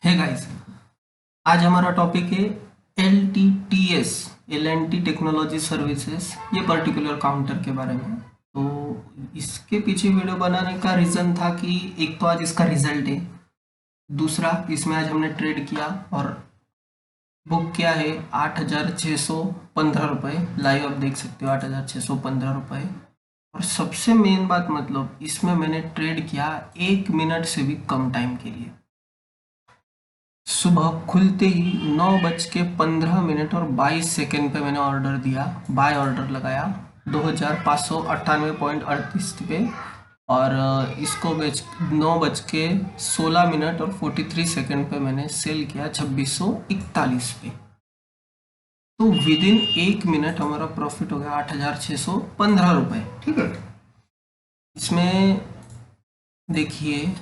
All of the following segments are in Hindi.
है गाइस। आज हमारा टॉपिक है L T T S, L N T technology services, ये पर्टिकुलर काउंटर के बारे में। तो इसके पीछे वीडियो बनाने का रीज़न था कि एक तो आज इसका रिजल्ट है, दूसरा इसमें आज हमने ट्रेड किया और बुक किया है 8,615 रुपये। लाइव आप देख सकते हो 8,615 रुपये। और सबसे मेन बात मतलब इसमें मैंने ट्रेड किया 1 मिनट से भी कम टाइम के लिए। सुबह खुलते ही 9:15 और 22 सेकेंड पे मैंने ऑर्डर दिया, बाय ऑर्डर लगाया 2,598.38 पे। और इसको बेच 9:16 और 43 सेकेंड पे मैंने सेल किया 2641 पे। तो विद इन 1 मिनट हमारा प्रॉफिट हो गया 8,615 रुपये। ठीक है। इसमें देखिए,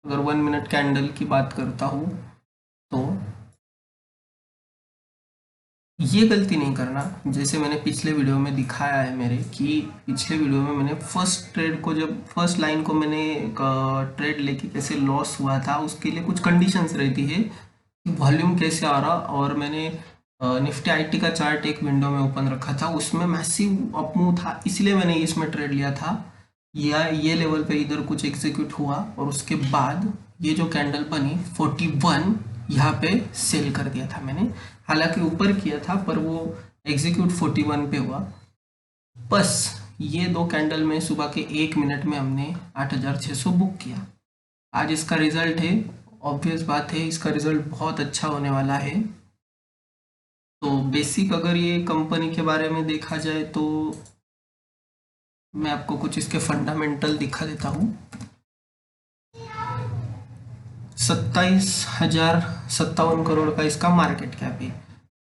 अगर 1 मिनट कैंडल की बात करता हूँ तो ये गलती नहीं करना जैसे मैंने पिछले वीडियो में दिखाया है मेरे, कि पिछले वीडियो में मैंने फर्स्ट ट्रेड को, जब फर्स्ट लाइन को मैंने ट्रेड लेके कैसे लॉस हुआ था, उसके लिए कुछ कंडीशंस रहती है कि वॉल्यूम कैसे आ रहा। और मैंने निफ्टी आईटी का चार्ट एक विंडो में ओपन रखा था, उसमें मैसिव अपमूव था, इसलिए मैंने इसमें ट्रेड लिया था। या ये लेवल पे इधर कुछ एग्जीक्यूट हुआ और उसके बाद ये जो कैंडल बनी 41, यहाँ पे सेल कर दिया था मैंने। हालांकि ऊपर किया था पर वो एग्जीक्यूट 41 पे हुआ। बस ये दो कैंडल में सुबह के 1 मिनट में हमने 8,600 बुक किया। आज इसका रिजल्ट है, ऑब्वियस बात है इसका रिजल्ट बहुत अच्छा होने वाला है। तो बेसिक अगर ये कंपनी के बारे में देखा जाए तो मैं आपको कुछ इसके फंडामेंटल दिखा देता हूँ। 27,057 करोड़ का इसका मार्केट कैप है।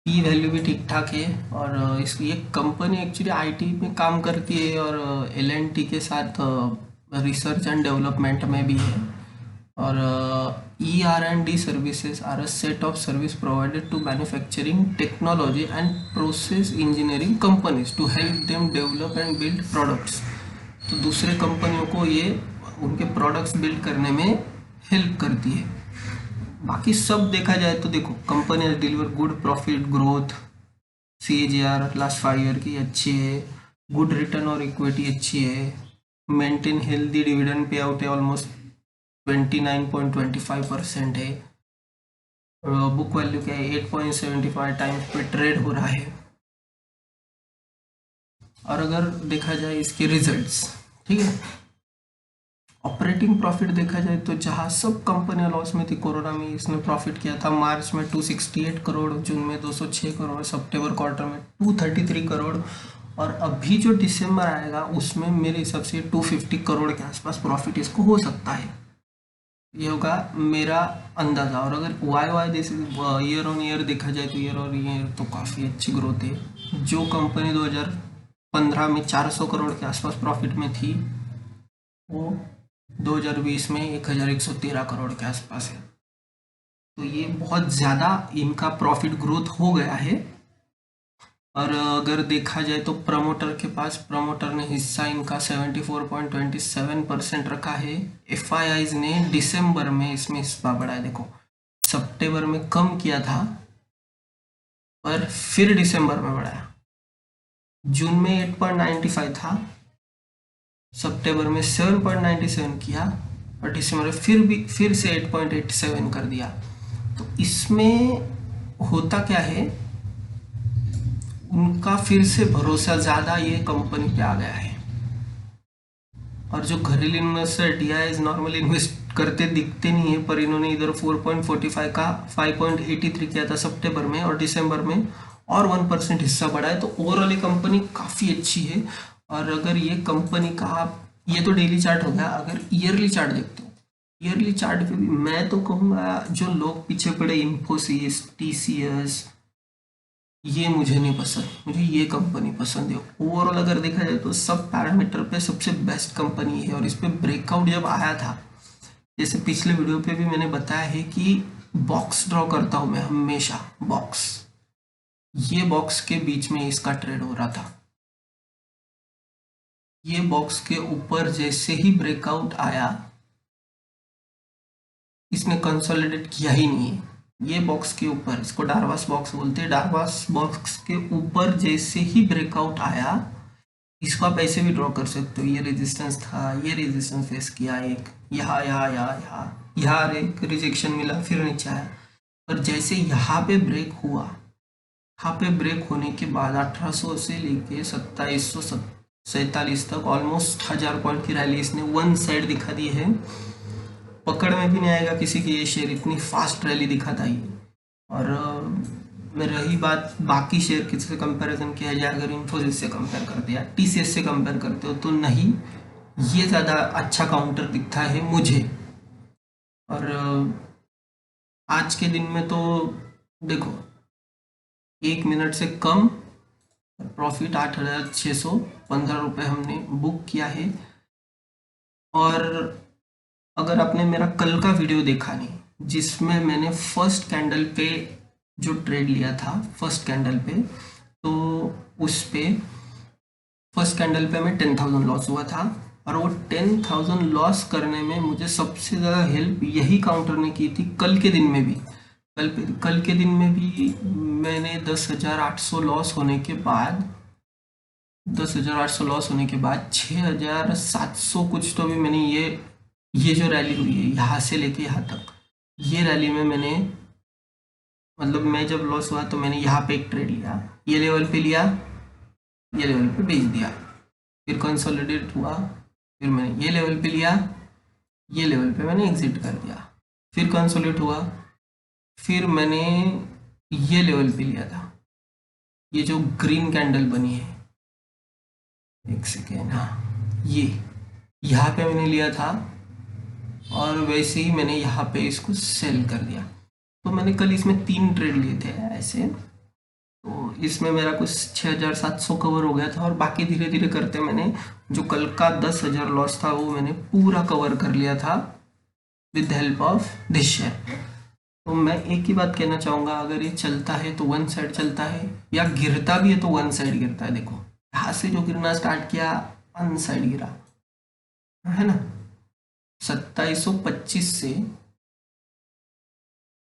पी वैल्यू भी ठीक ठाक है। और इस ये कंपनी एक्चुअली आईटी में काम करती है और एल एन टी के साथ रिसर्च एंड डेवलपमेंट में भी है। और E R and D services are a set of service provided to manufacturing technology and process engineering companies to help them develop and build products. तो दूसरे कंपनियों को ये उनके प्रोडक्ट्स बिल्ड करने में हेल्प करती है। बाकी सब देखा जाए तो देखो, company has deliver good profit growth, C A G R last 5 year की अच्छी है, गुड रिटर्न और इक्विटी अच्छी है, maintain healthy dividend pay out है ऑलमोस्ट 29.25% है। बुक वैल्यू क्या है 8.75 टाइम्स पे ट्रेड हो रहा है। और अगर देखा जाए इसके रिजल्ट्स, ठीक है, ऑपरेटिंग प्रॉफिट देखा जाए तो जहाँ सब कंपनियां लॉस में थी कोरोना में, इसने प्रॉफिट किया था मार्च में 268 करोड़, जून में 206 करोड़, सितंबर क्वार्टर में 233 करोड़। और अभी जो दिसंबर आएगा उसमें मेरे हिसाब से 250 करोड़ के आसपास प्रॉफिट इसको हो सकता है। ये होगा मेरा अंदाज़ा। और अगर वाई वाई जैसे ईयर ऑन ईयर देखा जाए तो ईयर ऑन ईयर तो काफ़ी अच्छी ग्रोथ है। जो कंपनी 2015 में 400 करोड़ के आसपास प्रॉफिट में थी, वो 2020 में 1,113 करोड़ के आसपास है। तो ये बहुत ज़्यादा इनका प्रॉफिट ग्रोथ हो गया है। और अगर देखा जाए तो प्रमोटर के पास, प्रमोटर ने हिस्सा इनका 74.27% रखा है। एफ आई आईज ने दिसंबर में इसमें हिस्सा बढ़ाया, देखो सितंबर में कम किया था पर फिर दिसंबर में बढ़ाया। जून में 8.95 था, सितंबर में 7.97 किया और दिसंबर में फिर से 8.87 कर दिया। तो इसमें होता क्या है, उनका फिर से भरोसा ज़्यादा ये कंपनी पे आ गया है। और जो घरेलू investor D I S normally invest करते दिखते नहीं है, पर इन्होंने इधर 4.45 का 5.83 किया था सितंबर में, और दिसंबर में और 1% हिस्सा बढ़ा है। तो ओवरऑल ये कंपनी काफ़ी अच्छी है। और अगर ये कंपनी का आप, ये तो डेली चार्ट हो गया, अगर ईयरली चार्ट देखते हो, ईयरली चार्ट पे भी मैं तो कहूँगा जो लोग पीछे पड़े, इन्फोसिस, टी सी एस, ये मुझे नहीं पसंद, मुझे ये कंपनी पसंद है। ओवरऑल अगर देखा जाए तो सब पैरामीटर पे सबसे बेस्ट कंपनी है। और इस पे ब्रेकआउट जब आया था, जैसे पिछले वीडियो पे भी मैंने बताया है कि बॉक्स ड्रॉ करता हूँ मैं हमेशा, बॉक्स, ये बॉक्स के बीच में इसका ट्रेड हो रहा था। ये बॉक्स के ऊपर जैसे ही ब्रेकआउट आया, इसने कंसोलिडेट किया ही नहीं है। ये बॉक्स के ऊपर, इसको डारवास बॉक्स बोलते हैं, डारवास बॉक्स के ऊपर जैसे ही ब्रेकआउट आया, इसको आप ऐसे भी ड्रॉ कर सकते हो। ये रेजिस्टेंस था, ये रेजिस्टेंस फेस किया, एक यहाँ यहाँ यहाँ यहाँ यहाँ एक रिजेक्शन मिला, फिर नीचे आया। पर जैसे यहाँ पे ब्रेक हुआ, यहाँ पे ब्रेक होने के बाद 1800 से लेके 2747 तक ऑलमोस्ट 1000 पॉइंट की रैली इसने वन साइड दिखा दी है। पकड़ में भी नहीं आएगा किसी की ये शेयर, इतनी फास्ट रैली दिखाता ही। और में रही बात बाकी शेयर किससे कंपैरिजन किया जाए, अगर इन्फोसिस से कंपेयर करते या टीसीएस से कंपेयर करते हो तो नहीं, ये ज़्यादा अच्छा काउंटर दिखता है मुझे। और आज के दिन में तो देखो 1 मिनट से कम प्रॉफिट 8,615 रुपये हमने बुक किया है। और अगर आपने मेरा कल का वीडियो देखा नहीं, जिसमें मैंने फर्स्ट कैंडल पे जो ट्रेड लिया था, फर्स्ट कैंडल पे, तो उस पे फर्स्ट कैंडल पे मैं 10,000 लॉस हुआ था। और वो 10,000 लॉस करने में मुझे सबसे ज़्यादा हेल्प यही काउंटर ने की थी। कल के दिन में भी कल के दिन में भी मैंने 10,800 लॉस होने के बाद 6,700 कुछ तो भी मैंने ये जो रैली हुई है यहाँ से लेके यहाँ तक, ये रैली में मैंने मतलब मैं जब लॉस हुआ तो मैंने यहाँ पे एक ट्रेड लिया, ये लेवल पे लिया, ये लेवल पे बेच दिया, फिर कंसोलिडेट हुआ, फिर मैंने ये लेवल पे लिया, ये लेवल पे मैंने एग्जिट कर दिया, फिर कंसोलिडेट हुआ, फिर मैंने ये लेवल पे लिया था, ये जो ग्रीन कैंडल बनी है, एक सेकेंड, हाँ ये यहाँ पे मैंने लिया था और वैसे ही मैंने यहाँ पे इसको सेल कर दिया। तो मैंने कल इसमें 3 ट्रेड लिए थे ऐसे, तो इसमें मेरा कुछ 6,700 कवर हो गया था। और बाकी धीरे धीरे करते मैंने जो कल का 10,000 लॉस था वो मैंने पूरा कवर कर लिया था with help of this share. तो मैं एक ही बात कहना चाहूँगा, अगर ये चलता है तो वन साइड चलता है, या गिरता भी है तो वन साइड गिरता है। देखो यहाँ से जो गिरना स्टार्ट किया वन साइड गिरा है ना, 2725 से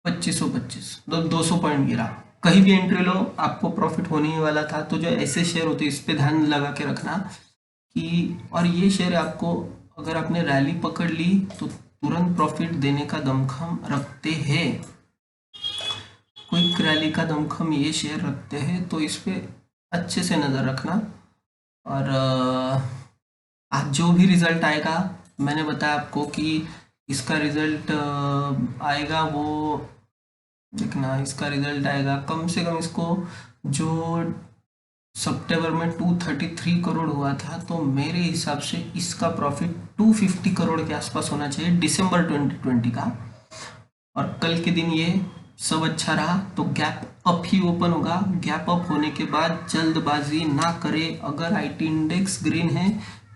2525 200 पॉइंट गिरा। कहीं भी एंट्री लो आपको प्रॉफिट होने ही वाला था। तो जो ऐसे शेयर होते हैं इस पे ध्यान लगा के रखना कि, और ये शेयर आपको अगर आपने रैली पकड़ ली तो तुरंत प्रॉफिट देने का दमखम रखते हैं, क्विक रैली का दमखम ये शेयर रखते हैं। तो इस पे अच्छे से नज़र रखना। और आज जो भी रिजल्ट आएगा, मैंने बताया आपको कि इसका रिजल्ट आएगा, वो देखना इसका रिजल्ट आएगा कम से कम, इसको जो सितंबर में 233 करोड़ हुआ था, तो मेरे हिसाब से इसका प्रॉफिट 250 करोड़ के आसपास होना चाहिए दिसंबर 2020 का। और कल के दिन ये सब अच्छा रहा तो गैप अप ही ओपन होगा। गैप अप होने के बाद जल्दबाजी ना करे, अगर आईटी इंडेक्स ग्रीन है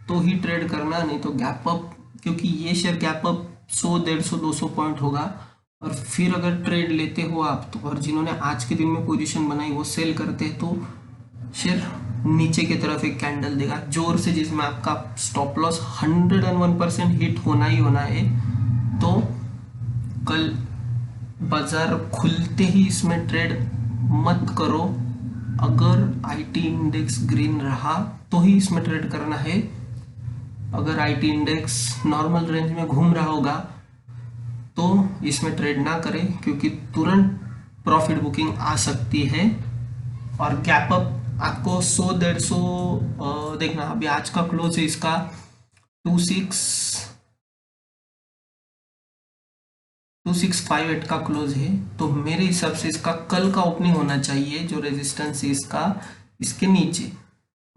तो ही ट्रेड करना, नहीं तो गैप अप, क्योंकि ये शेयर गैप अप 100, 150, 200 पॉइंट होगा। और फिर अगर ट्रेड लेते हो आप तो, और जिन्होंने आज के दिन में पोजीशन बनाई वो सेल करते हैं, तो शेयर नीचे की तरफ एक कैंडल देगा जोर से, जिसमें आपका स्टॉप लॉस 101% हिट होना ही होना है। तो कल बाजार खुलते ही इसमें ट्रेड मत करो। अगर आईटी इंडेक्स ग्रीन रहा तो ही इसमें ट्रेड करना है। अगर आईटी इंडेक्स नॉर्मल रेंज में घूम रहा होगा तो इसमें ट्रेड ना करें, क्योंकि तुरंत प्रॉफिट बुकिंग आ सकती है। और गैप अप आपको 100, 150 देखना। अभी आज का क्लोज है इसका 2658 का क्लोज है, तो मेरे हिसाब से इसका कल का ओपनिंग होना चाहिए, जो रेजिस्टेंस है इसका इसके नीचे,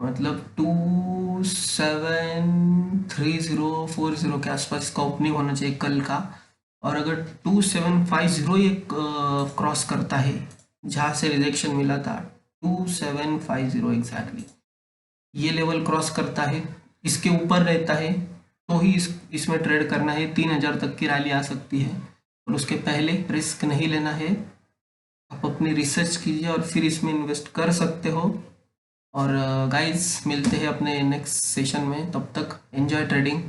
मतलब 273040 के आसपास इसका ओपनिंग होना चाहिए कल का। और अगर 2750 ये क्रॉस करता है, जहाँ से रिजेक्शन मिला था 2750 एग्जैक्टली, ये लेवल क्रॉस करता है, इसके ऊपर रहता है, तो ही इसमें ट्रेड करना है। 3000 तक की रैली आ सकती है, और उसके पहले रिस्क नहीं लेना है। आप अपनी रिसर्च कीजिए और फिर इसमें इन्वेस्ट कर सकते हो। और गाइस मिलते हैं अपने नेक्स्ट सेशन में, तब तक एंजॉय ट्रेडिंग।